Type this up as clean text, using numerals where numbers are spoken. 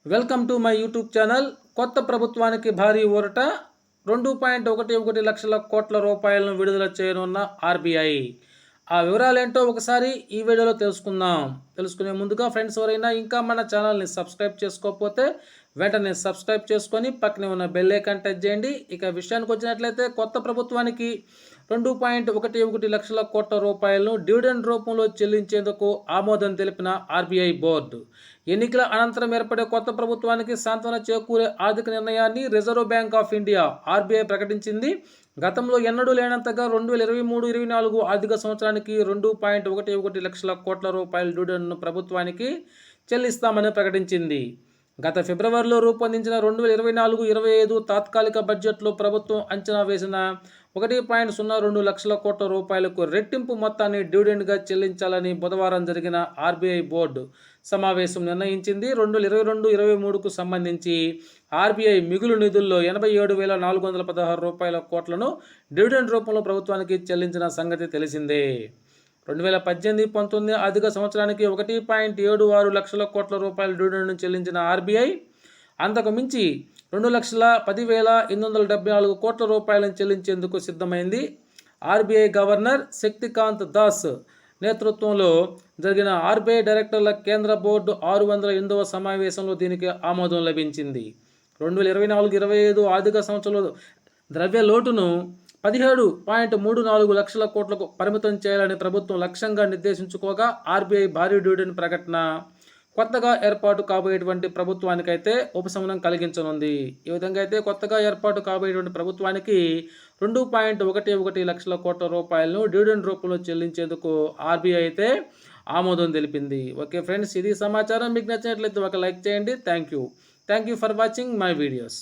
Welcome to my YouTube channel. కొత్త ప్రభుత్వానికి భారీ ఊరట. 2.11 లక్షల కోట్ల రూపాయలను విడుదల చేయనున్న ఆర్బీఐ. ఆ వివరాలేంటో ఒకసారి ఈ వీడియోలో తెలుసుకుందాం. తెలుసుకునే ముందుగా ఫ్రెండ్స్ ఎవరైనా ఇంకా మన ఛానల్ని సబ్స్క్రైబ్ చేసుకోకపోతే వెంటనే సబ్స్క్రైబ్ చేసుకొని పక్కనే ఉన్న బెల్ ఐకాన్ టచ్ చేయండి. ఇక విషయానికి వచ్చినట్లయితే కొత్త ప్రభుత్వానికి 2.11 లక్షల కోట్ల రూపాయలను డివిడెండ్ రూపంలో చెల్లించేందుకు ఆమోదం తెలిపిన ఆర్బీఐ బోర్డు. ఎన్నికల అనంతరం ఏర్పడే కొత్త ప్రభుత్వానికి సాంత్వన చేకూరే ఆర్థిక నిర్ణయాన్ని reserve bank of India RBI ప్రకటించింది. గతంలో ఎన్నడూ లేనంతగా 2023-24 ఆర్థిక సంవత్సరానికి 2.11 లక్షల కోట్ల రూపాయల డివిడెండ్ను ప్రభుత్వానికి చెల్లిస్తామని ప్రకటించింది. గత ఫిబ్రవరిలో రూపొందించిన 2024-25 తాత్కాలిక బడ్జెట్లో ప్రభుత్వం అంచనా వేసిన 1.02 లక్షల కోట్ల రూపాయలకు రెట్టింపు మొత్తాన్ని డివిడెండ్గా చెల్లించాలని బుధవారం జరిగిన ఆర్బీఐ బోర్డు సమావేశం నిర్ణయించింది. 2022-23కు సంబంధించి ఆర్బీఐ మిగులు నిధుల్లో 87,416 రూపాయల కోట్లను డివిడెండ్ రూపంలో ప్రభుత్వానికి చెల్లించిన సంగతి తెలిసిందే. 2018-19 ఆర్థిక సంవత్సరానికి 1.76 లక్షల కోట్ల రూపాయల డివిడెండ్ను చెల్లించిన ఆర్బీఐ అంతకు మించి 2,10,874 కోట్ల రూపాయలను చెల్లించేందుకు సిద్ధమైంది. ఆర్బీఐ గవర్నర్ శక్తికాంత్ దాస్ నేతృత్వంలో జరిగిన ఆర్బీఐ డైరెక్టర్ల కేంద్ర బోర్డు 608వ సమావేశంలో దీనికి ఆమోదం లభించింది. 2024-25 ఆర్థిక సంవత్సరంలో ద్రవ్య లోటును 17.34 లక్షల కోట్లకు పరిమితం చేయాలని ప్రభుత్వం లక్ష్యంగా నిర్దేశించుకోగా ఆర్బీఐ భారీ డివిడెండ్ ప్రకటన కొత్తగా ఏర్పాటు కాబోయేటువంటి ప్రభుత్వానికైతే ఉపశమనం కలిగించనుంది. ఈ విధంగా అయితే కొత్తగా ఏర్పాటు కాబోయేటువంటి ప్రభుత్వానికి 2.11 లక్షల కోట్ల రూపాయలను డివిడెండ్ రూపంలో చెల్లించేందుకు ఆర్బీఐ అయితే ఆమోదం తెలిపింది. ఓకే ఫ్రెండ్స్, ఇది సమాచారం. మీకు నచ్చినట్లయితే ఒక లైక్ చేయండి. Thank you for watching my videos.